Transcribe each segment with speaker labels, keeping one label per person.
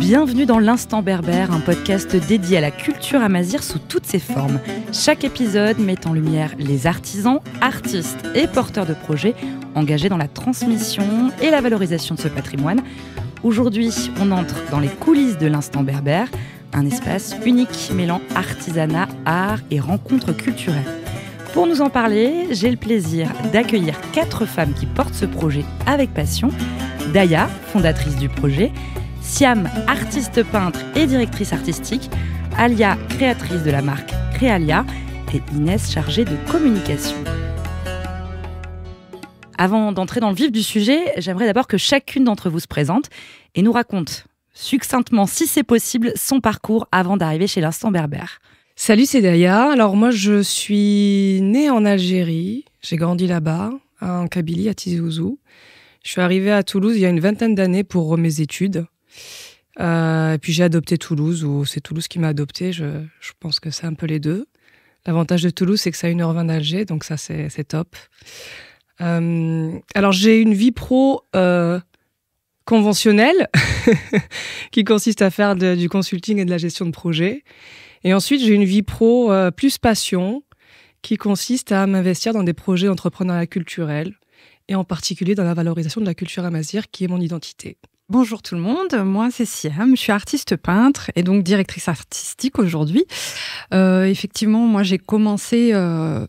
Speaker 1: Bienvenue dans l'Instant Berbère, un podcast dédié à la culture amazigh sous toutes ses formes. Chaque épisode met en lumière les artisans, artistes et porteurs de projets engagés dans la transmission et la valorisation de ce patrimoine. Aujourd'hui, on entre dans les coulisses de l'Instant Berbère, un espace unique mêlant artisanat, art et rencontres culturelles. Pour nous en parler, j'ai le plaisir d'accueillir 4 femmes qui portent ce projet avec passion. Daya, fondatrice du projet, Siam, artiste peintre et directrice artistique, Alia, créatrice de la marque Créalia, et Inès, chargée de communication. Avant d'entrer dans le vif du sujet, j'aimerais d'abord que chacune d'entre vous se présente et nous raconte succinctement, si c'est possible, son parcours avant d'arriver chez l'Instant Berbère.
Speaker 2: Salut, c'est Daya. Alors moi, je suis née en Algérie. J'ai grandi là-bas, en Kabylie, à Tizi Ouzou. Je suis arrivée à Toulouse il y a une vingtaine d'années pour mes études. Et puis j'ai adopté Toulouse, ou c'est Toulouse qui m'a adoptée. Je pense que c'est un peu les deux. L'avantage de Toulouse, c'est que c'est à 1h20 d'Alger, donc ça, c'est top. Alors j'ai une vie pro conventionnelle qui consiste à faire du consulting et de la gestion de projet. Et ensuite, j'ai une vie pro plus passion qui consiste à m'investir dans des projets d'entrepreneuriat culturel et en particulier dans la valorisation de la culture amazigh qui est mon identité.
Speaker 3: Bonjour tout le monde, moi c'est Siam, je suis artiste peintre et donc directrice artistique aujourd'hui. Effectivement, moi j'ai commencé à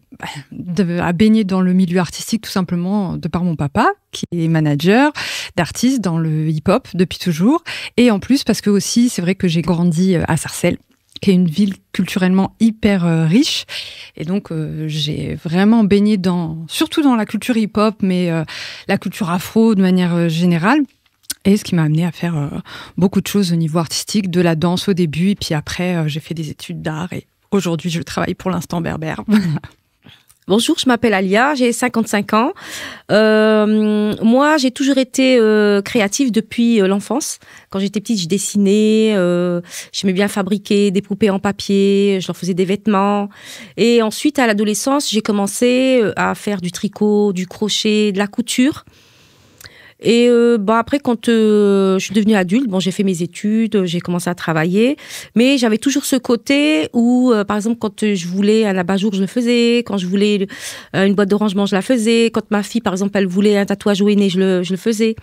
Speaker 3: baigner dans le milieu artistique tout simplement de par mon papa qui est manager d'artistes dans le hip-hop depuis toujours. Et en plus parce que aussi c'est vrai que j'ai grandi à Sarcelles, qui est une ville culturellement hyper riche. Et donc, j'ai vraiment baigné surtout dans la culture hip-hop, mais la culture afro de manière générale. Et ce qui m'a amené à faire beaucoup de choses au niveau artistique, de la danse au début. Et puis après, j'ai fait des études d'art. Et aujourd'hui, je travaille pour l'Instant Berbère.
Speaker 4: Bonjour, je m'appelle Alia, j'ai 55 ans. Moi, j'ai toujours été créative depuis l'enfance. Quand j'étais petite, je dessinais, j'aimais bien fabriquer des poupées en papier, je leur faisais des vêtements. Et ensuite, à l'adolescence, j'ai commencé à faire du tricot, du crochet, de la couture. Et après, quand je suis devenue adulte, j'ai fait mes études, j'ai commencé à travailler, mais j'avais toujours ce côté où, par exemple, quand je voulais un abat-jour, je le faisais, quand je voulais une boîte de rangement, je la faisais, quand ma fille, par exemple, elle voulait un tatouage au henné, je le faisais.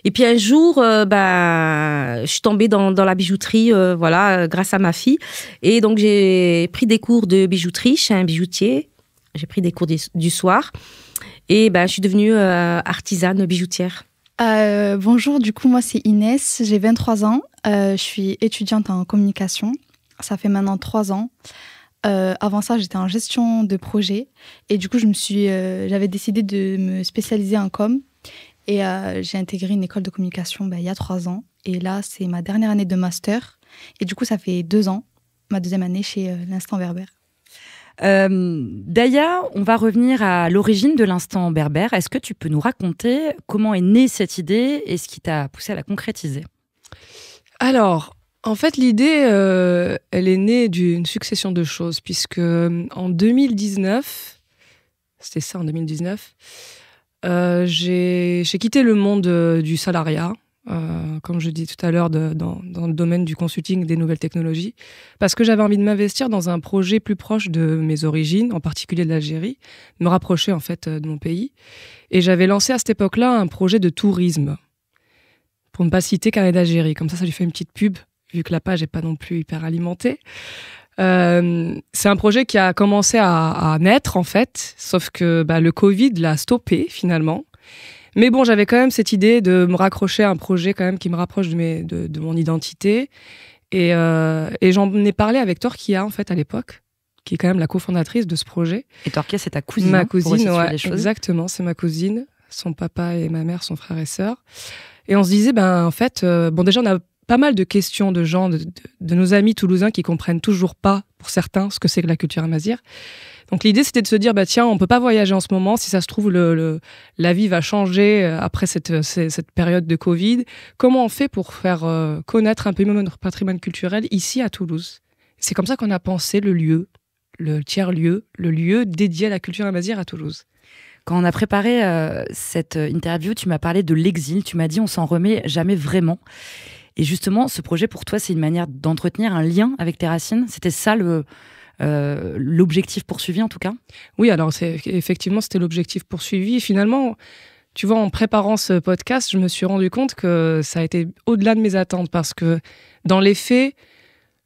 Speaker 4: Et puis un jour, je suis tombée dans la bijouterie, grâce à ma fille, et donc j'ai pris des cours de bijouterie chez un bijoutier. J'ai pris des cours du soir. Et je suis devenue artisane bijoutière.
Speaker 5: Bonjour, du coup, moi, c'est Inès, j'ai 23 ans. Je suis étudiante en communication. Ça fait maintenant 3 ans. Avant ça, j'étais en gestion de projet. Et du coup, j'avais décidé de me spécialiser en com. Et j'ai intégré une école de communication il y a 3 ans. Et là, c'est ma dernière année de master. Et du coup, ça fait 2 ans, ma deuxième année chez l'Instant Berbère.
Speaker 1: Daya, on va revenir à l'origine de l'Instant Berbère. Est-ce que tu peux nous raconter comment est née cette idée et ce qui t'a poussé à la concrétiser ?
Speaker 2: Alors, en fait, l'idée, elle est née d'une succession de choses, puisque en 2019, c'était ça en 2019, j'ai quitté le monde du salariat. Comme je dis tout à l'heure, dans le domaine du consulting des nouvelles technologies, parce que j'avais envie de m'investir dans un projet plus proche de mes origines, en particulier de l'Algérie, de me rapprocher en fait de mon pays. Et j'avais lancé à cette époque-là un projet de tourisme, pour ne pas citer Carnet d'Algérie. Comme ça lui fait une petite pub, vu que la page n'est pas non plus hyper alimentée. C'est un projet qui a commencé à naître en fait, sauf que le Covid l'a stoppé finalement. Mais bon, j'avais quand même cette idée de me raccrocher à un projet quand même qui me rapproche de mon identité. Et j'en ai parlé avec Torkia, en fait, à l'époque, qui est quand même la cofondatrice de ce projet.
Speaker 1: Et Torkia, c'est ta cousine.
Speaker 2: Ma cousine,
Speaker 1: ouais,
Speaker 2: exactement, c'est ma cousine. Son papa et ma mère sont frères et sœurs. Et on se disait, en fait, déjà, on a pas mal de questions de gens, de nos amis toulousains qui comprennent toujours pas, pour certains, ce que c'est que la culture amazigh. Donc l'idée, c'était de se dire, tiens, on peut pas voyager en ce moment. Si ça se trouve, la vie va changer après cette période de Covid. Comment on fait pour faire connaître un peu notre patrimoine culturel ici à Toulouse ? C'est comme ça qu'on a pensé le tiers-lieu, le lieu dédié à la culture amazigh à Toulouse.
Speaker 1: Quand on a préparé cette interview, tu m'as parlé de l'exil. Tu m'as dit, on s'en remet jamais vraiment. Et justement, ce projet, pour toi, c'est une manière d'entretenir un lien avec tes racines. C'était ça l'objectif poursuivi, en tout cas?
Speaker 2: Oui, alors effectivement, c'était l'objectif poursuivi. Et finalement, tu vois, en préparant ce podcast, je me suis rendu compte que ça a été au-delà de mes attentes parce que dans les faits,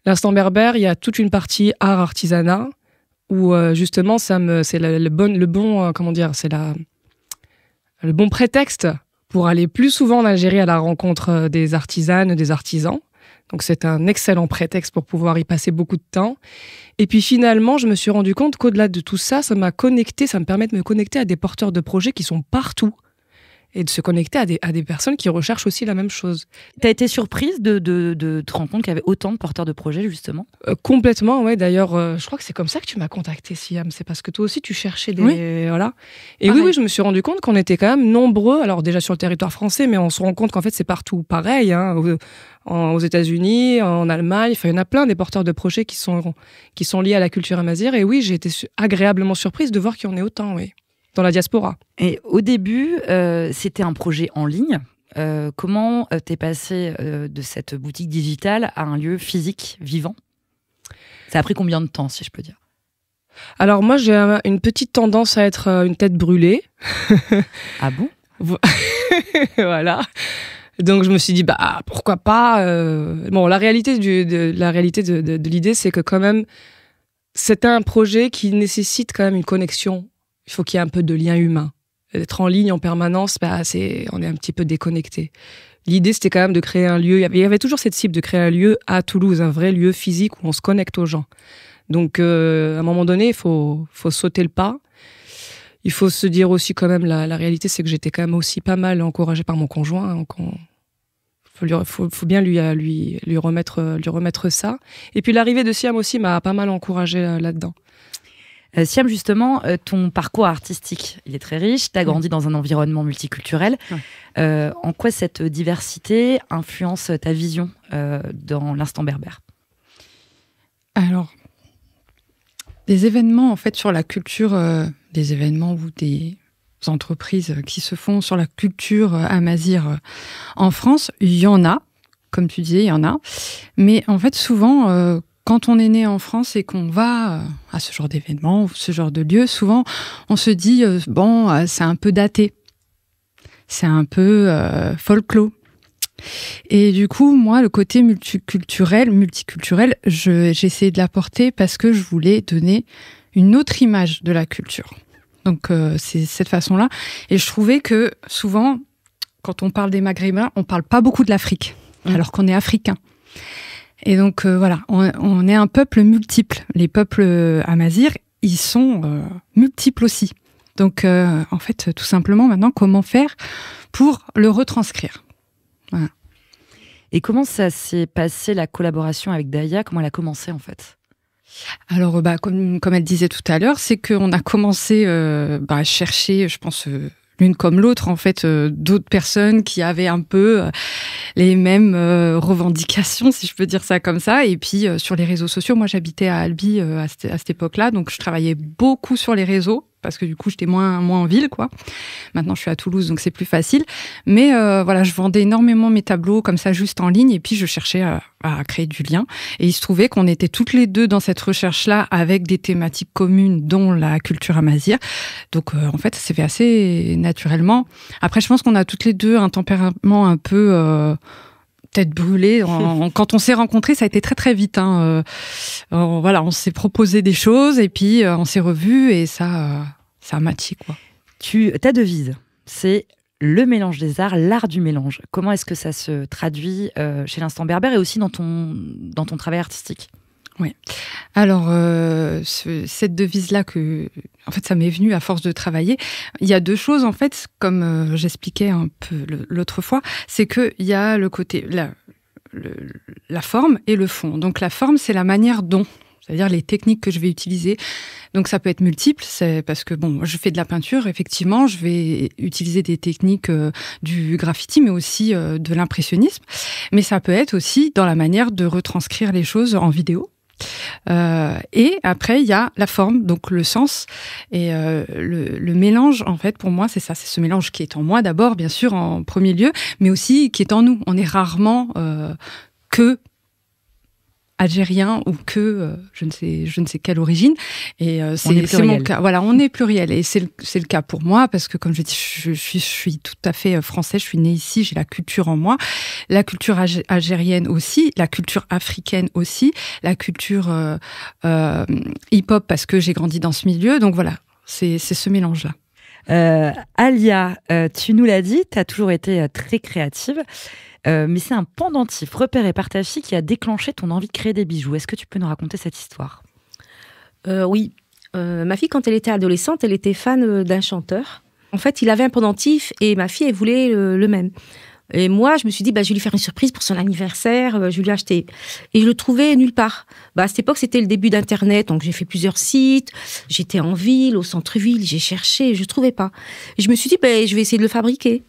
Speaker 2: l'Instant Berbère, il y a toute une partie art artisanat où justement, c'est le bon prétexte pour aller plus souvent en Algérie à la rencontre des artisanes, des artisans. Donc c'est un excellent prétexte pour pouvoir y passer beaucoup de temps. Et puis finalement, je me suis rendu compte qu'au-delà de tout ça, ça me permet de me connecter à des porteurs de projets qui sont partout et de se connecter à des personnes qui recherchent aussi la même chose.
Speaker 1: T'as été surprise de te rendre compte qu'il y avait autant de porteurs de projets, justement?
Speaker 2: Complètement, ouais. D'ailleurs, je crois que c'est comme ça que tu m'as contactée, Siam. C'est parce que toi aussi, tu cherchais des...
Speaker 3: Oui.
Speaker 2: Voilà. Et oui, je me suis rendu compte qu'on était quand même nombreux, alors déjà sur le territoire français, mais on se rend compte qu'en fait, c'est partout pareil, hein, aux États-Unis, en Allemagne. Enfin, il y en a plein des porteurs de projets qui sont liés à la culture amazigh. Et oui, j'ai été agréablement surprise de voir qu'il y en ait autant, oui, dans la diaspora.
Speaker 1: Et au début, c'était un projet en ligne. Comment t'es passé de cette boutique digitale à un lieu physique, vivant? Ça a pris combien de temps, si je peux dire?
Speaker 2: Alors moi, j'ai une petite tendance à être une tête brûlée.
Speaker 1: Ah bon?
Speaker 2: Voilà. Donc je me suis dit, pourquoi pas. Bon, la réalité de l'idée, c'est que quand même, c'est un projet qui nécessite quand même une connexion. Il faut qu'il y ait un peu de lien humain. Être en ligne en permanence, on est un petit peu déconnecté. L'idée, c'était quand même de créer un lieu. Il y avait toujours cette cible de créer un lieu à Toulouse, un vrai lieu physique où on se connecte aux gens. Donc, à un moment donné, il faut sauter le pas. Il faut se dire aussi quand même, la réalité, c'est que j'étais quand même aussi pas mal encouragée par mon conjoint. Donc faut bien lui remettre ça. Et puis l'arrivée de Siam aussi m'a pas mal encouragée là-dedans.
Speaker 1: Siam, justement, ton parcours artistique, il est très riche. Tu as grandi dans un environnement multiculturel. En quoi cette diversité influence ta vision dans l'Instant Berbère?
Speaker 3: Alors, des événements en fait sur la culture, des événements ou des entreprises qui se font sur la culture amazigh en France, il y en a. Comme tu disais, il y en a. Mais en fait, souvent... quand on est né en France et qu'on va à ce genre d'événement ou ce genre de lieu, souvent on se dit c'est un peu daté, c'est un peu folklore. Et du coup, moi, le côté multiculturel, j'ai essayé de l'apporter parce que je voulais donner une autre image de la culture. Donc c'est cette façon-là. Et je trouvais que souvent, quand on parle des Maghrébins, on parle pas beaucoup de l'Afrique, alors qu'on est africain. Et donc voilà, on est un peuple multiple. Les peuples amazighs, ils sont multiples aussi. Donc en fait, tout simplement maintenant, comment faire pour le retranscrire? Voilà.
Speaker 1: Et comment ça s'est passé la collaboration avec Daya? Comment elle a commencé en fait?
Speaker 3: Alors comme elle disait tout à l'heure, c'est qu'on a commencé à chercher, je pense... l'une comme l'autre, en fait, d'autres personnes qui avaient un peu les mêmes revendications, si je peux dire ça comme ça. Et puis, sur les réseaux sociaux, moi, j'habitais à Albi à cette époque-là, donc je travaillais beaucoup sur les réseaux, parce que du coup, j'étais moins en ville, quoi. Maintenant, je suis à Toulouse, donc c'est plus facile. Mais voilà, je vendais énormément mes tableaux comme ça, juste en ligne, et puis je cherchais à créer du lien. Et il se trouvait qu'on était toutes les deux dans cette recherche-là, avec des thématiques communes, dont la culture amazigh. Donc, en fait, ça s'est fait assez naturellement. Après, je pense qu'on a toutes les deux un tempérament un peu... tête brûlée. Quand on s'est rencontrés, ça a été très très vite. Voilà, on s'est proposé des choses et puis on s'est revus et ça a matché, quoi.
Speaker 1: Ta devise, c'est le mélange des arts, l'art du mélange. Comment est-ce que ça se traduit chez l'Instant Berbère et aussi dans ton travail artistique?
Speaker 3: Oui. Alors, cette devise-là, en fait, ça m'est venu à force de travailler. Il y a deux choses, en fait, comme j'expliquais un peu l'autre fois, c'est qu'il y a le côté, la forme et le fond. Donc, la forme, c'est la manière dont, c'est-à-dire les techniques que je vais utiliser. Donc, ça peut être multiple, c'est parce que, je fais de la peinture, effectivement, je vais utiliser des techniques du graffiti, mais aussi de l'impressionnisme. Mais ça peut être aussi dans la manière de retranscrire les choses en vidéo. Et après, il y a la forme, donc le sens. Et le mélange, en fait, pour moi, c'est ça. C'est ce mélange qui est en moi d'abord, bien sûr, en premier lieu, mais aussi qui est en nous. On est rarement que algérien ou que je ne sais quelle origine. Et c'est mon cas. Voilà, on est pluriel. Et c'est le cas pour moi, parce que comme je dis, je suis tout à fait française. Je suis née ici, j'ai la culture en moi. La culture algérienne aussi, la culture africaine aussi, la culture hip-hop, parce que j'ai grandi dans ce milieu. Donc voilà, c'est ce mélange-là.
Speaker 1: Alia, tu nous l'as dit, tu as toujours été très créative. Mais c'est un pendentif repéré par ta fille qui a déclenché ton envie de créer des bijoux. Est-ce que tu peux nous raconter cette histoire ?
Speaker 4: Oui. Ma fille, quand elle était adolescente, elle était fan d'un chanteur. En fait, il avait un pendentif et ma fille, elle voulait le même. Et moi, je me suis dit, je vais lui faire une surprise pour son anniversaire, je vais lui acheter. Et je le trouvais nulle part. À cette époque, c'était le début d'Internet, donc j'ai fait plusieurs sites. J'étais en ville, au centre-ville, j'ai cherché, je ne trouvais pas. Et je me suis dit, je vais essayer de le fabriquer.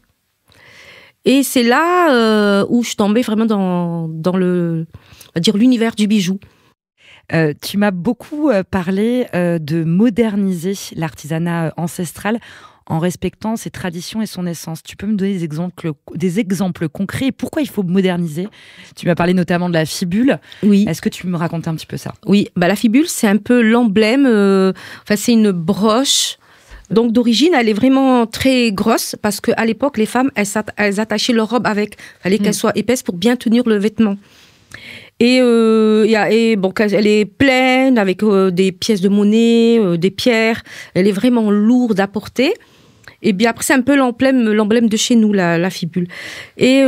Speaker 4: Et c'est là où je suis tombée vraiment dans le, on va dire, l'univers du bijou.
Speaker 1: Tu m'as beaucoup parlé de moderniser l'artisanat ancestral en respectant ses traditions et son essence. Tu peux me donner des exemples concrets et pourquoi il faut moderniser ? Tu m'as parlé notamment de la fibule.
Speaker 4: Oui.
Speaker 1: Est-ce que tu peux me raconter un petit peu ça ?
Speaker 4: Oui, la fibule, c'est un peu l'emblème. C'est une broche. Donc d'origine, elle est vraiment très grosse parce qu'à l'époque, les femmes, elles attachaient leur robe avec. Il fallait qu'elle soit épaisse pour bien tenir le vêtement. Et elle est pleine avec des pièces de monnaie, des pierres. Elle est vraiment lourde à porter. Et bien après, c'est un peu l'emblème de chez nous, la fibule. Et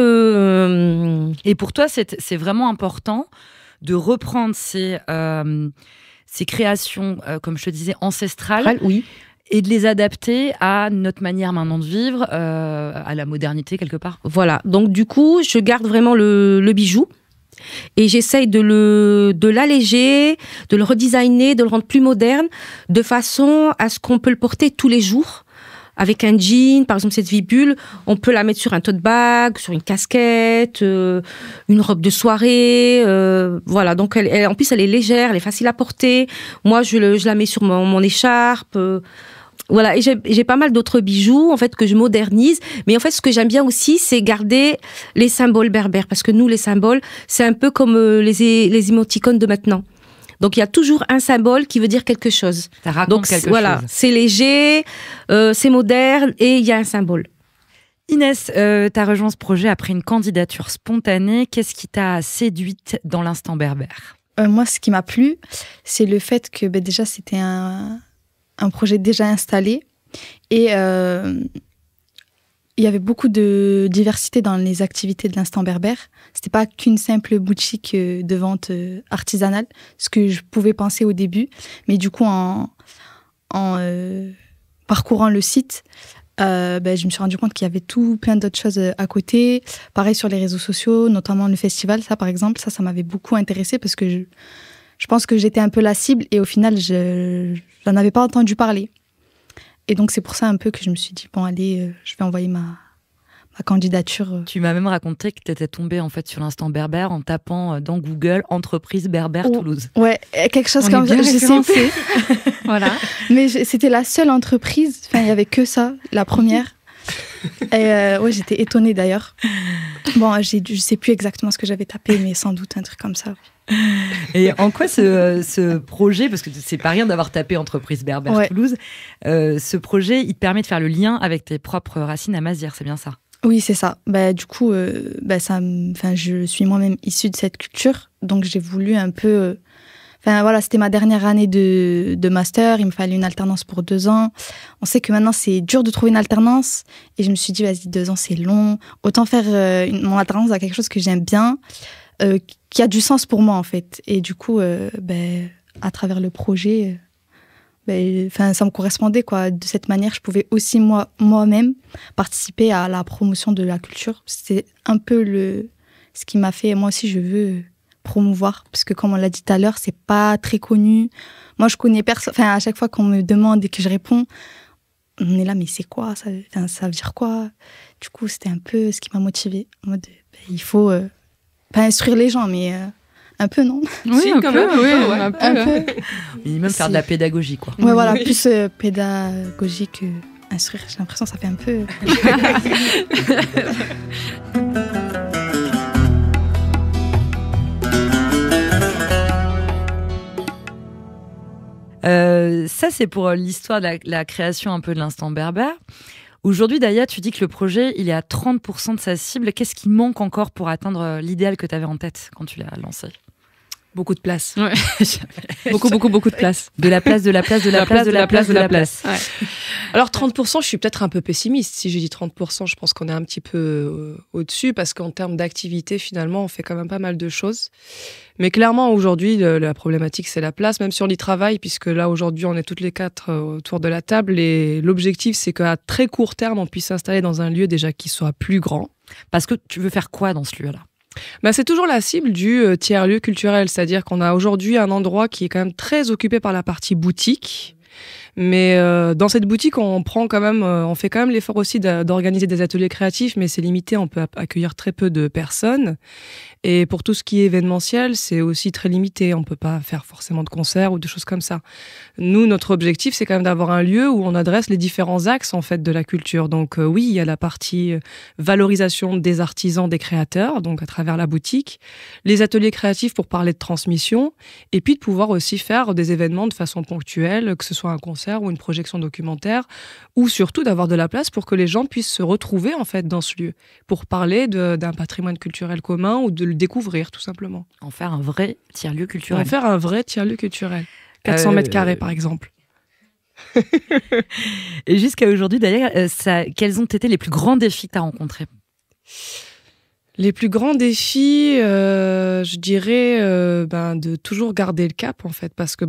Speaker 1: pour toi, c'est vraiment important de reprendre ces créations, comme je te disais, ancestrales.
Speaker 4: Oui.
Speaker 1: Et de les adapter à notre manière maintenant de vivre, à la modernité quelque part.
Speaker 4: Voilà, donc du coup, je garde vraiment le bijou et j'essaye de l'alléger, de le redesigner, de le rendre plus moderne, de façon à ce qu'on peut le porter tous les jours. Avec un jean, par exemple cette fibule, on peut la mettre sur un tote bag, sur une casquette, une robe de soirée. Voilà, donc en plus elle est légère, elle est facile à porter. Moi, je la mets sur mon écharpe. Voilà, et j'ai pas mal d'autres bijoux en fait que je modernise, mais en fait ce que j'aime bien aussi, c'est garder les symboles berbères, parce que nous les symboles, c'est un peu comme les émoticônes de maintenant. Donc il y a toujours un symbole qui veut dire quelque chose.
Speaker 1: Ça raconte quelque chose.
Speaker 4: Voilà, c'est léger, c'est moderne et il y a un symbole.
Speaker 1: Inès, tu as rejoint ce projet après une candidature spontanée. Qu'est-ce qui t'a séduite dans l'instant berbère ?
Speaker 5: Moi, ce qui m'a plu, c'est le fait que déjà c'était un projet déjà installé et il y avait beaucoup de diversité dans les activités de l'instant berbère. C'était pas qu'une simple boutique de vente artisanale, ce que je pouvais penser au début. Mais du coup, en parcourant le site, je me suis rendu compte qu'il y avait plein d'autres choses à côté. Pareil sur les réseaux sociaux, notamment le festival. Ça, par exemple, ça m'avait beaucoup intéressée parce que je pense que j'étais un peu la cible et au final, je n'en avais pas entendu parler. Et donc, c'est pour ça un peu que je me suis dit, bon, allez, je vais envoyer ma candidature.
Speaker 1: Tu m'as même raconté que tu étais tombée en fait, sur l'instant berbère en tapant dans Google « Entreprise berbère Toulouse ».
Speaker 5: Ouais, quelque chose comme ça.
Speaker 3: Je sais plus.
Speaker 5: Voilà. Mais c'était la seule entreprise, il n'y avait que ça, la première. Et j'étais étonnée d'ailleurs. Bon, je ne sais plus exactement ce que j'avais tapé, mais sans doute un truc comme ça.
Speaker 1: Et en quoi ce projet, parce que c'est pas rien d'avoir tapé Entreprise berbère Toulouse, ce projet, il te permet de faire le lien avec tes propres racines à Mazières, c'est bien ça ?
Speaker 5: Oui, c'est ça. Du coup, je suis moi-même issue de cette culture, donc j'ai voulu un peu... c'était ma dernière année de master, il me fallait une alternance pour 2 ans. On sait que maintenant, c'est dur de trouver une alternance, et je me suis dit, vas-y, 2 ans, c'est long. Autant faire mon alternance à quelque chose que j'aime bien, qui a du sens pour moi, en fait. Et du coup, à travers le projet... ça me correspondait, quoi. De cette manière, je pouvais aussi moi-même participer à la promotion de la culture. C'était un peu ce qui m'a fait, moi aussi, je veux promouvoir, parce que comme on l'a dit tout à l'heure, c'est pas très connu. Moi, je connais personne. À chaque fois qu'on me demande et que je réponds, on est là, mais c'est quoi ça veut dire quoi? Du coup, c'était un peu ce qui m'a motivée. En mode, il faut pas instruire les gens, mais Un peu, non?
Speaker 2: Oui, un peu, oui,
Speaker 5: un peu.
Speaker 1: Minimum faire de la pédagogie, quoi.
Speaker 5: Ouais, voilà, plus pédagogique, instruire, j'ai l'impression que ça fait un peu...
Speaker 1: Ça, c'est pour l'histoire de la création un peu de l'instant berbère. Aujourd'hui, Daya, tu dis que le projet, il est à 30% de sa cible. Qu'est-ce qui manque encore pour atteindre l'idéal que tu avais en tête quand tu l'as lancé?
Speaker 2: Beaucoup de place.
Speaker 1: Ouais.
Speaker 2: beaucoup de place.
Speaker 1: De la place.
Speaker 2: Ouais. Alors 30%, je suis peut-être un peu pessimiste. Si j'ai dit 30%, je pense qu'on est un petit peu au-dessus parce qu'en termes d'activité, finalement, on fait quand même pas mal de choses. Mais clairement, aujourd'hui, la problématique, c'est la place, même si on y travaille, puisque là, aujourd'hui, on est toutes les 4 autour de la table. Et l'objectif, c'est qu'à très court terme, on puisse s'installer dans un lieu déjà qui soit plus grand.
Speaker 1: Parce que tu veux faire quoi dans ce lieu-là?
Speaker 2: C'est toujours la cible du tiers-lieu culturel, c'est-à-dire qu'on a aujourd'hui un endroit qui est quand même très occupé par la partie boutique. Mais dans cette boutique, on fait quand même l'effort aussi d'organiser des ateliers créatifs, mais c'est limité, on peut accueillir très peu de personnes. Et pour tout ce qui est événementiel, c'est aussi très limité, on peut pas faire forcément de concerts ou de choses comme ça. Nous, notre objectif, c'est quand même d'avoir un lieu où on adresse les différents axes en fait de la culture. Donc oui, il y a la partie valorisation des artisans, des créateurs, donc à travers la boutique, les ateliers créatifs pour parler de transmission, et puis de pouvoir aussi faire des événements de façon ponctuelle, que ce soit un concert ou une projection documentaire, ou surtout d'avoir de la place pour que les gens puissent se retrouver en fait dans ce lieu, pour parler d'un patrimoine culturel commun ou de le découvrir tout simplement.
Speaker 1: En faire un vrai tiers-lieu culturel.
Speaker 2: 400 mètres carrés par exemple.
Speaker 1: Et jusqu'à aujourd'hui d'ailleurs, quels ont été les plus grands défis que tu as rencontrés?
Speaker 2: Les plus grands défis, je dirais de toujours garder le cap en fait, parce que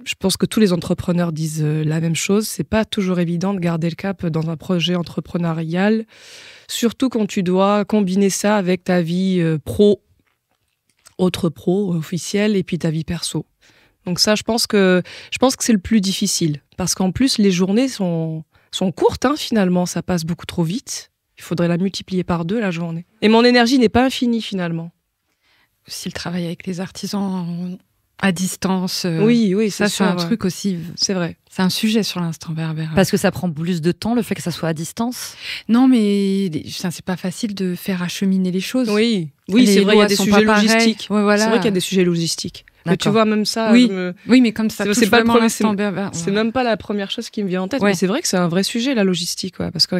Speaker 2: je pense que tous les entrepreneurs disent la même chose. C'est pas toujours évident de garder le cap dans un projet entrepreneurial, surtout quand tu dois combiner ça avec ta vie autre pro, officielle, et puis ta vie perso. Donc ça, je pense que c'est le plus difficile, parce qu'en plus les journées sont courtes finalement, ça passe beaucoup trop vite. Il faudrait la multiplier par 2 la journée. Et mon énergie n'est pas infinie finalement.
Speaker 3: Aussi le travail avec les artisans à distance.
Speaker 2: Oui,
Speaker 3: ça c'est un truc aussi.
Speaker 2: C'est vrai.
Speaker 3: C'est un sujet sur l'instant berbère.
Speaker 1: Parce que ça prend plus de temps, le fait que ça soit à distance?
Speaker 3: Non, mais c'est pas facile de faire acheminer les choses.
Speaker 2: Oui, c'est vrai, il y a des sujets logistiques.
Speaker 3: Ouais, voilà.
Speaker 2: C'est vrai qu'il y a des sujets logistiques. Mais tu vois, même ça...
Speaker 3: Oui, mais comme ça touche vraiment l'instant berbère.
Speaker 2: C'est même pas la première chose qui me vient en tête. Ouais. Mais c'est vrai que c'est un vrai sujet, la logistique. Parce que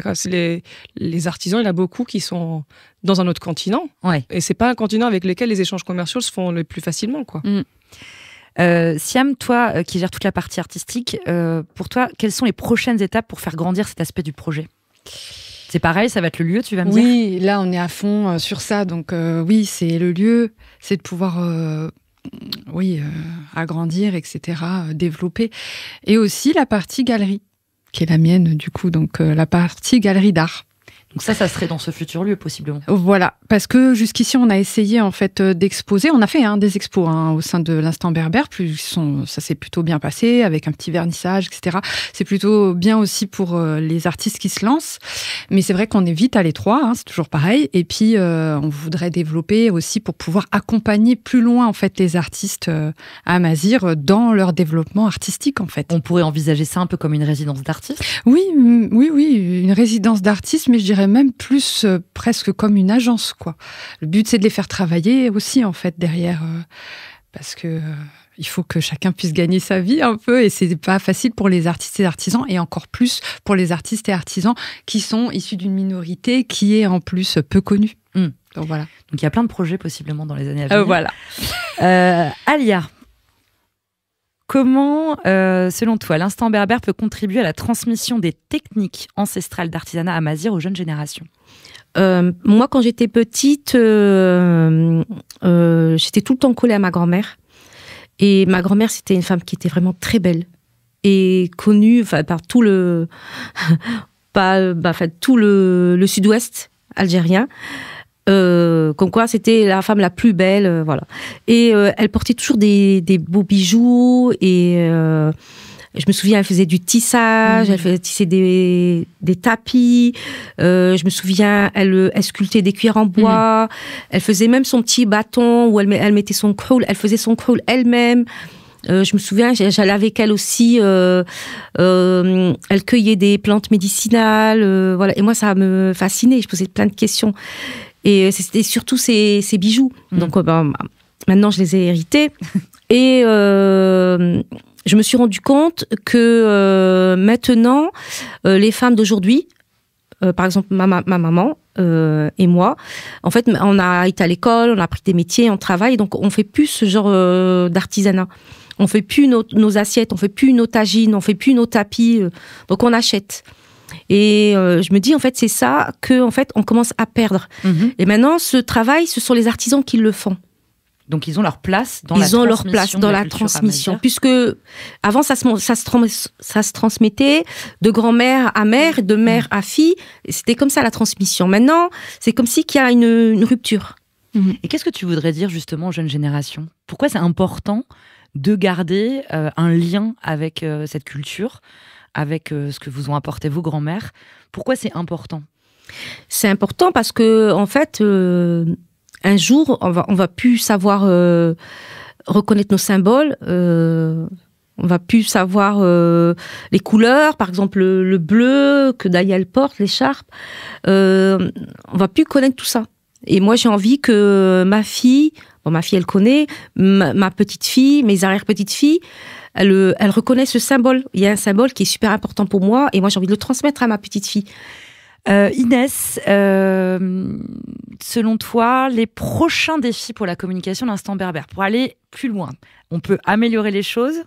Speaker 2: les artisans, il y en a beaucoup qui sont dans un autre continent. Ouais. Et c'est pas un continent avec lequel les échanges commerciaux se font le plus facilement, quoi.
Speaker 1: Siam, toi qui gères toute la partie artistique, pour toi, quelles sont les prochaines étapes pour faire grandir cet aspect du projet? C'est pareil, ça va être le lieu, tu vas me dire?
Speaker 3: Oui, là on est à fond sur ça, donc oui, c'est le lieu, c'est de pouvoir agrandir, etc., développer. Et aussi la partie galerie, qui est la mienne du coup, donc la partie galerie d'art.
Speaker 1: Donc ça serait dans ce futur lieu, possiblement.
Speaker 3: Voilà, parce que jusqu'ici, on a essayé en fait d'exposer. On a fait des expos au sein de l'Instant Berbère. Ça s'est plutôt bien passé, avec un petit vernissage, etc. C'est plutôt bien aussi pour les artistes qui se lancent. Mais c'est vrai qu'on est vite à l'étroit, c'est toujours pareil. Et puis, on voudrait développer aussi pour pouvoir accompagner plus loin en fait les artistes à Mazir dans leur développement artistique en fait.
Speaker 1: On pourrait envisager ça un peu comme une résidence d'artistes?
Speaker 3: Oui, une résidence d'artistes, mais je dirais même plus presque comme une agence, quoi. Le but, c'est de les faire travailler aussi, en fait, derrière, parce que il faut que chacun puisse gagner sa vie un peu, et c'est pas facile pour les artistes et artisans, et encore plus pour les artistes et artisans qui sont issus d'une minorité qui est en plus peu connue. Donc voilà.
Speaker 1: Donc il y a plein de projets possiblement dans les années à venir.
Speaker 3: Voilà.
Speaker 1: Alia, comment, selon toi, l'Instant Berbère peut contribuer à la transmission des techniques ancestrales d'artisanat à Mazir aux jeunes générations?
Speaker 4: Moi, quand j'étais petite, j'étais tout le temps collée à ma grand-mère. Et ma grand-mère, c'était une femme qui était vraiment très belle et connue par tout le, tout le sud-ouest algérien. Comme quoi c'était la femme la plus belle, voilà. Et elle portait toujours des beaux bijoux et Je me souviens, elle faisait du tissage, elle faisait tisser des tapis. Je me souviens, elle sculptait des cuillères en bois. Elle faisait même son petit bâton où elle mettait son crawl. Elle faisait son crawl elle-même. Je me souviens, j'allais avec elle aussi. Elle cueillait des plantes médicinales. Voilà. Et moi, ça me fascinait. Je posais plein de questions. Et c'était surtout ces bijoux. Donc, maintenant, je les ai hérités. Et je me suis rendu compte que maintenant, les femmes d'aujourd'hui, par exemple ma maman et moi, en fait, on a été à l'école, on a appris des métiers, on travaille, donc on fait plus ce genre d'artisanat. On fait plus nos assiettes, on fait plus nos tagines, on fait plus nos tapis, donc on achète. Et je me dis, en fait, c'est ça que, en fait, on commence à perdre. Et maintenant, ce travail, ce sont les artisans qui le font.
Speaker 1: Donc, ils ont leur place dans
Speaker 4: la transmission. Puisque avant, ça se transmettait de grand-mère à mère, de mère à fille. C'était comme ça, la transmission. Maintenant, c'est comme si qu'il y a une rupture.
Speaker 1: Et qu'est-ce que tu voudrais dire, justement, aux jeunes générations ? Pourquoi c'est important de garder un lien avec cette culture, avec ce que vous ont apporté vos grands-mères ? Pourquoi c'est important ?
Speaker 4: C'est important parce que, en fait... un jour, on va plus savoir reconnaître nos symboles. On va plus savoir les couleurs, par exemple le bleu que Dahlia porte, l'écharpe. On va plus connaître tout ça. Et moi, j'ai envie que ma fille elle connaît, ma petite fille, mes arrière-petites filles, elle reconnaît ce symbole. Il y a un symbole qui est super important pour moi, et moi, j'ai envie de le transmettre à ma petite fille.
Speaker 1: Inès, selon toi, les prochains défis pour la communication d'Instant Berbère, pour aller plus loin, on peut améliorer les choses ?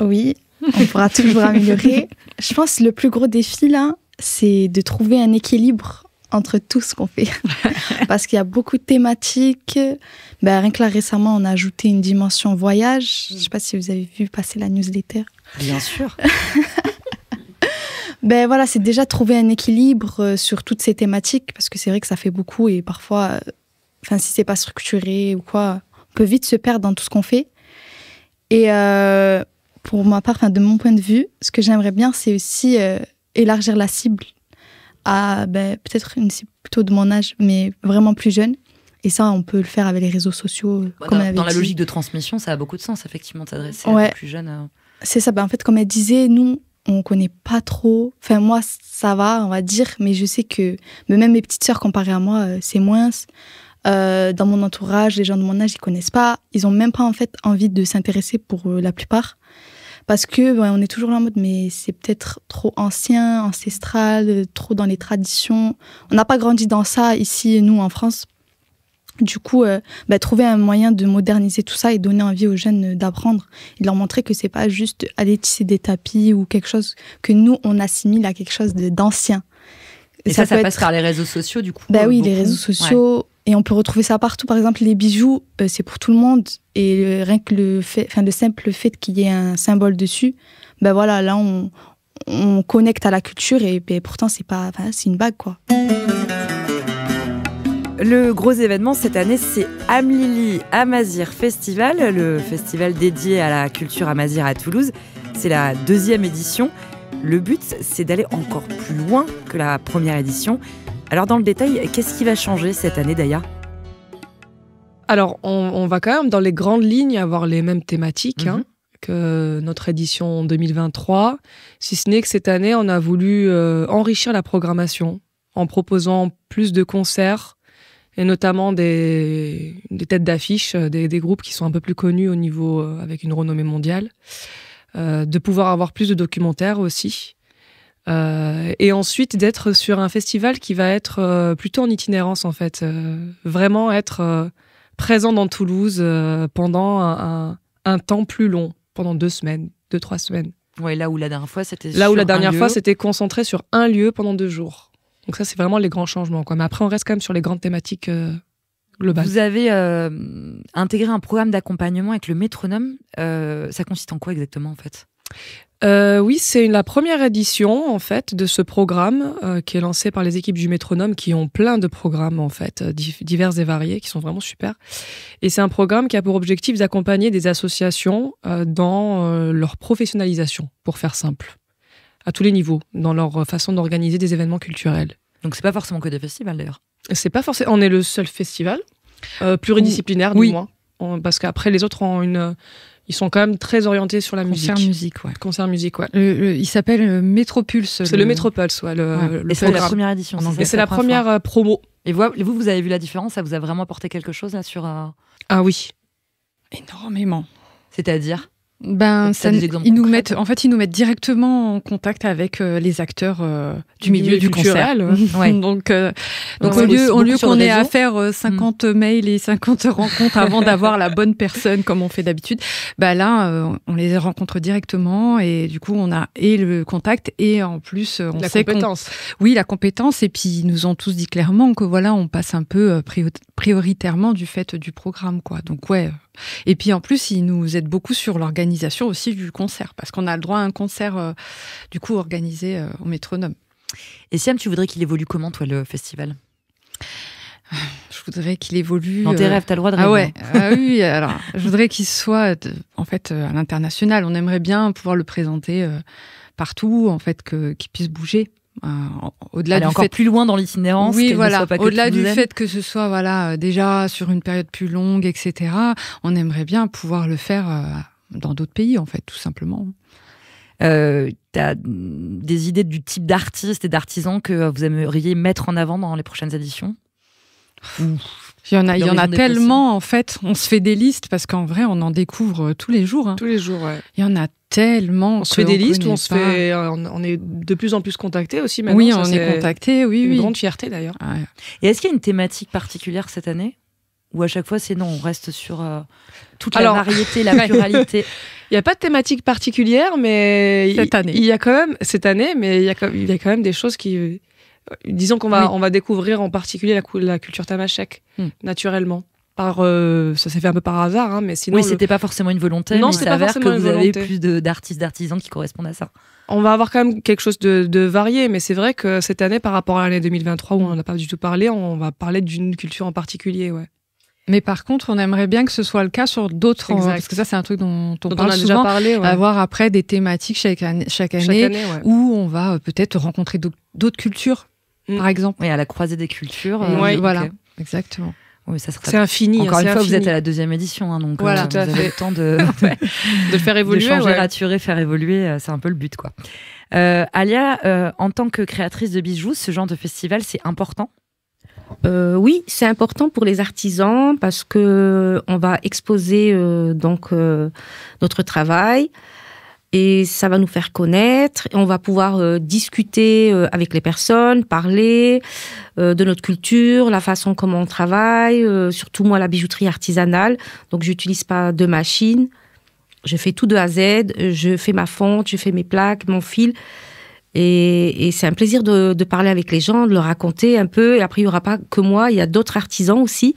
Speaker 5: Oui, on pourra toujours améliorer. Je pense que le plus gros défi, là, c'est de trouver un équilibre entre tout ce qu'on fait. Parce qu'il y a beaucoup de thématiques. Rien que là, récemment, on a ajouté une dimension voyage. Je ne sais pas si vous avez vu passer la newsletter.
Speaker 1: Bien sûr.
Speaker 5: Voilà, c'est déjà trouver un équilibre sur toutes ces thématiques, parce que c'est vrai que ça fait beaucoup et parfois, si c'est pas structuré ou quoi, on peut vite se perdre dans tout ce qu'on fait. Et pour ma part, de mon point de vue, ce que j'aimerais bien, c'est aussi élargir la cible à peut-être une cible plutôt de mon âge, mais vraiment plus jeune. Et ça, on peut le faire avec les réseaux sociaux.
Speaker 1: Dans la logique de transmission, ça a beaucoup de sens, effectivement, de s'adresser à des plus jeunes.
Speaker 5: C'est ça. En fait, comme elle disait, nous, on connaît pas trop. Enfin, moi, ça va, on va dire, mais je sais que même mes petites sœurs, comparées à moi, c'est moins. Dans mon entourage, les gens de mon âge, ils connaissent pas. Ils ont même pas, en fait, envie de s'intéresser pour la plupart. Parce que on est toujours là en mode, mais c'est peut-être trop ancien, ancestral, trop dans les traditions. On n'a pas grandi dans ça ici, nous, en France. Du coup, trouver un moyen de moderniser tout ça et donner envie aux jeunes d'apprendre et de leur montrer que c'est pas juste aller tisser des tapis ou quelque chose que nous, on assimile à quelque chose d'ancien.
Speaker 1: Et ça passe par les réseaux sociaux, du coup.
Speaker 5: Oui,
Speaker 1: beaucoup.
Speaker 5: Les réseaux sociaux. Ouais. Et on peut retrouver ça partout. Par exemple, les bijoux, c'est pour tout le monde. Et rien que le simple fait qu'il y ait un symbole dessus, voilà, là, on connecte à la culture et pourtant, c'est une bague, quoi.
Speaker 1: Le gros événement cette année, c'est Amlili Amazigh Festival, le festival dédié à la culture amazigh à Toulouse. C'est la 2e édition. Le but, c'est d'aller encore plus loin que la première édition. Alors, dans le détail, qu'est-ce qui va changer cette année, Dahlia ?
Speaker 2: Alors, on va quand même, dans les grandes lignes, avoir les mêmes thématiques que notre édition 2023, si ce n'est que cette année, on a voulu enrichir la programmation en proposant plus de concerts, et notamment des têtes d'affiche, des groupes qui sont un peu plus connus au niveau, avec une renommée mondiale, de pouvoir avoir plus de documentaires aussi, et ensuite d'être sur un festival qui va être plutôt en itinérance en fait, vraiment être présent dans Toulouse pendant un temps plus long, pendant 2 semaines, 2-3 semaines.
Speaker 1: Ouais, là où la dernière fois c'était
Speaker 2: c'était concentré sur un lieu pendant 2 jours. Donc ça, c'est vraiment les grands changements, quoi. Mais après, on reste quand même sur les grandes thématiques globales.
Speaker 1: Vous avez intégré un programme d'accompagnement avec le métronome. Ça consiste en quoi exactement, en fait ?
Speaker 2: Oui, c'est la première édition en fait de ce programme qui est lancé par les équipes du Métronome, qui ont plein de programmes en fait divers et variés, qui sont vraiment super. Et c'est un programme qui a pour objectif d'accompagner des associations dans leur professionnalisation, pour faire simple, à tous les niveaux, dans leur façon d'organiser des événements culturels.
Speaker 1: Donc c'est pas forcément que des festivals d'ailleurs.
Speaker 2: C'est pas forcément. On est le seul festival pluridisciplinaire du moins, parce qu'après les autres ils sont quand même très orientés sur la musique. Concert musique, ouais.
Speaker 3: Il s'appelle Métropulse.
Speaker 2: C'est le Métropulse, ouais.
Speaker 1: Et c'est la première édition.
Speaker 2: Et c'est la première promo.
Speaker 1: Et vous avez vu la différence? Ça vous a vraiment apporté quelque chose là sur
Speaker 2: Ah oui.
Speaker 3: Énormément.
Speaker 1: C'est-à-dire?
Speaker 3: Ils nous mettent directement en contact avec les acteurs du milieu du concert.
Speaker 1: Ouais.
Speaker 3: Donc au lieu qu'on ait à faire 50 mails et 50 rencontres avant d'avoir la bonne personne comme on fait d'habitude, là on les rencontre directement et du coup on a le contact et en plus on sait
Speaker 2: compétence.
Speaker 3: La compétence, et puis ils nous ont tous dit clairement que on passe un peu prioritairement du fait du programme, quoi. Donc ouais. Et puis en plus, ils nous aident beaucoup sur l'organisation aussi du concert, parce qu'on a le droit à un concert du coup organisé au Métronome.
Speaker 1: Et Siam, tu voudrais qu'il évolue comment, toi, le festival?
Speaker 3: Je voudrais qu'il évolue...
Speaker 1: Dans tes rêves, t'as le droit de rêver.
Speaker 3: Ah ouais, oui, alors je voudrais qu'il soit en fait à l'international. On aimerait bien pouvoir le présenter partout, en fait, qu'il puisse bouger. Au-delà du
Speaker 1: encore plus loin dans l'itinérance.
Speaker 3: Oui, voilà. Au-delà du fait que ce soit déjà sur une période plus longue, etc. On aimerait bien pouvoir le faire dans d'autres pays, en fait, tout simplement.
Speaker 1: T'as des idées du type d'artistes et d'artisans que vous aimeriez mettre en avant dans les prochaines éditions?
Speaker 3: Il y en a tellement, en fait. On se fait des listes parce qu'en vrai, on en découvre tous les jours.
Speaker 2: Tous les jours, ouais.
Speaker 3: Il y en a tellement.
Speaker 2: On se fait des listes, on est de plus en plus contactés aussi maintenant.
Speaker 3: Oui, on est contactés, oui.
Speaker 2: Une grande fierté d'ailleurs.
Speaker 3: Ouais.
Speaker 1: Et est-ce qu'il y a une thématique particulière cette année? Ou à chaque fois, c'est non, on reste sur toute la variété, la pluralité?
Speaker 2: Il n'y a pas de thématique particulière, mais
Speaker 3: cette année,
Speaker 2: il y a quand même des choses qui... Disons qu'on va découvrir en particulier la culture tamashek, naturellement. Ça s'est fait un peu par hasard, mais sinon...
Speaker 1: Oui, c'était pas forcément une volonté, mais il s'avère que vous avez plus d'artistes, d'artisans qui correspondent à ça.
Speaker 2: On va avoir quand même quelque chose de varié, mais c'est vrai que cette année, par rapport à l'année 2023, où on n'en a pas du tout parlé, on va parler d'une culture en particulier, ouais.
Speaker 3: Mais par contre, on aimerait bien que ce soit le cas sur d'autres, parce que ça, c'est un truc dont on parle souvent, déjà parlé, ouais. Avoir après des thématiques chaque année
Speaker 2: ouais.
Speaker 3: Où on va peut-être rencontrer d'autres cultures, par exemple.
Speaker 1: Oui, à la croisée des cultures.
Speaker 3: Voilà, exactement.
Speaker 1: Oui, ça sera...
Speaker 2: C'est infini.
Speaker 1: Encore une fois, vous êtes à la 2e édition, donc
Speaker 2: voilà,
Speaker 1: vous avez le temps de
Speaker 2: faire évoluer,
Speaker 1: de changer, raturer, faire évoluer. C'est un peu le but, quoi. Alia, en tant que créatrice de bijoux, ce genre de festival, c'est important?
Speaker 4: Oui, c'est important pour les artisans parce que on va exposer notre travail et ça va nous faire connaître. Et on va pouvoir discuter avec les personnes, parler de notre culture, la façon comment on travaille, surtout moi la bijouterie artisanale. Donc j'utilise pas de machine, je fais tout de A à Z, je fais ma fonte, je fais mes plaques, mon fil. Et c'est un plaisir de parler avec les gens, de leur raconter un peu. Et après, il n'y aura pas que moi, il y a d'autres artisans aussi.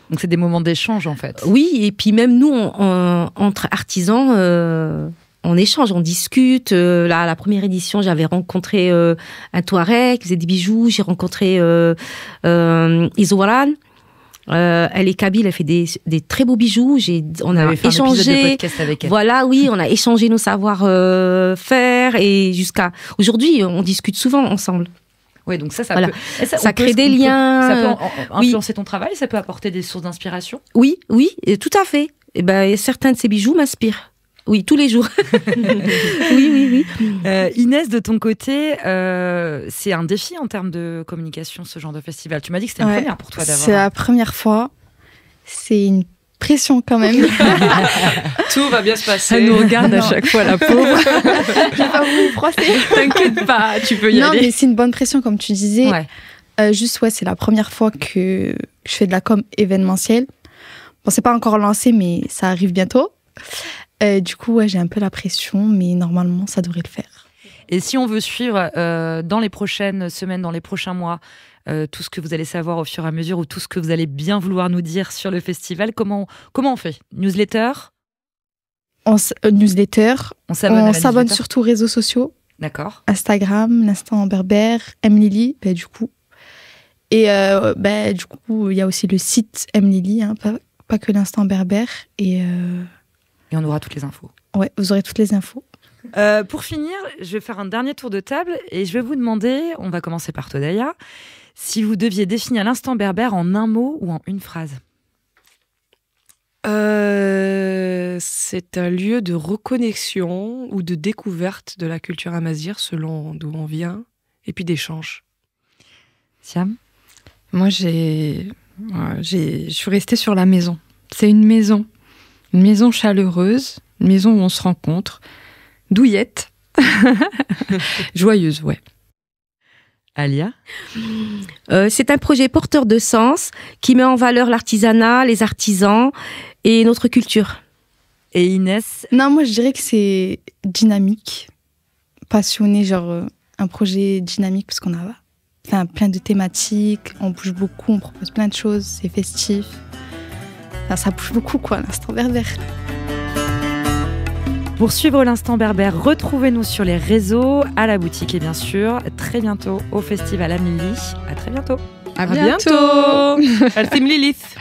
Speaker 1: Donc, c'est des moments d'échange, en fait.
Speaker 4: Oui, et puis même nous, entre artisans, on échange, on discute. Là, à la première édition, j'avais rencontré un Touareg qui faisait des bijoux. J'ai rencontré Iswaran. Elle est kabyle, elle fait des très beaux bijoux. On a échangé.
Speaker 1: De podcast avec elle.
Speaker 4: Voilà, oui, on a échangé nos savoir-faire et jusqu'à aujourd'hui, on discute souvent ensemble.
Speaker 1: Oui, donc ça
Speaker 4: crée des liens.
Speaker 1: Ça peut influencer ton travail, ça peut apporter des sources d'inspiration.
Speaker 4: Oui, tout à fait. Et certains de ces bijoux m'inspirent. Oui, tous les jours. Oui.
Speaker 1: Inès, de ton côté, c'est un défi en termes de communication, ce genre de festival. Tu m'as dit que c'était une première pour toi d'avoir...
Speaker 5: C'est la première fois. C'est une pression quand même.
Speaker 2: Tout va bien se passer.
Speaker 3: Elle nous regarde à chaque fois, la pauvre.
Speaker 5: Je vais pas vous froisser.
Speaker 3: T'inquiète pas, tu peux y aller.
Speaker 5: Non, mais c'est une bonne pression, comme tu disais. Ouais. C'est la première fois que je fais de la com événementielle. Bon, c'est pas encore lancé, mais ça arrive bientôt. Du coup, j'ai un peu la pression, mais normalement, ça devrait le faire.
Speaker 1: Et si on veut suivre dans les prochaines semaines, dans les prochains mois, tout ce que vous allez savoir au fur et à mesure ou tout ce que vous allez bien vouloir nous dire sur le festival, comment on fait? Newsletter?
Speaker 3: Newsletter.
Speaker 1: On s'abonne à
Speaker 3: On
Speaker 1: la
Speaker 3: s'abonne
Speaker 1: newsletter.
Speaker 3: surtout aux réseaux sociaux.
Speaker 1: D'accord.
Speaker 3: Instagram, l'Instant Berbère, Mlily, du coup. Et du coup, il y a aussi le site Mlily, hein, pas que l'Instant Berbère. Et
Speaker 1: on aura toutes les infos.
Speaker 3: ouais, vous aurez toutes les infos.
Speaker 1: Pour finir, je vais faire un dernier tour de table et je vais vous demander, on va commencer par toi Daya, si vous deviez définir l'Instant Berbère en un mot ou en une phrase.
Speaker 2: C'est un lieu de reconnexion ou de découverte de la culture amazigh selon d'où on vient, et puis d'échange.
Speaker 1: Siam?
Speaker 3: Moi, je suis restée sur la maison. C'est une maison chaleureuse, une maison où on se rencontre, douillette, joyeuse, ouais.
Speaker 1: Alia?
Speaker 4: C'est un projet porteur de sens qui met en valeur l'artisanat, les artisans et notre culture.
Speaker 1: Et Inès?
Speaker 3: Non, moi, je dirais que c'est dynamique, passionné, un projet dynamique, parce qu'on a plein de thématiques, on bouge beaucoup, on propose plein de choses, c'est festif. Enfin, ça bouge beaucoup, quoi, l'Instant Berbère.
Speaker 1: Pour suivre l'Instant Berbère, retrouvez-nous sur les réseaux, à la boutique et bien sûr, très bientôt au Festival Mlily. À très bientôt.
Speaker 2: À bientôt. Altim Lilith.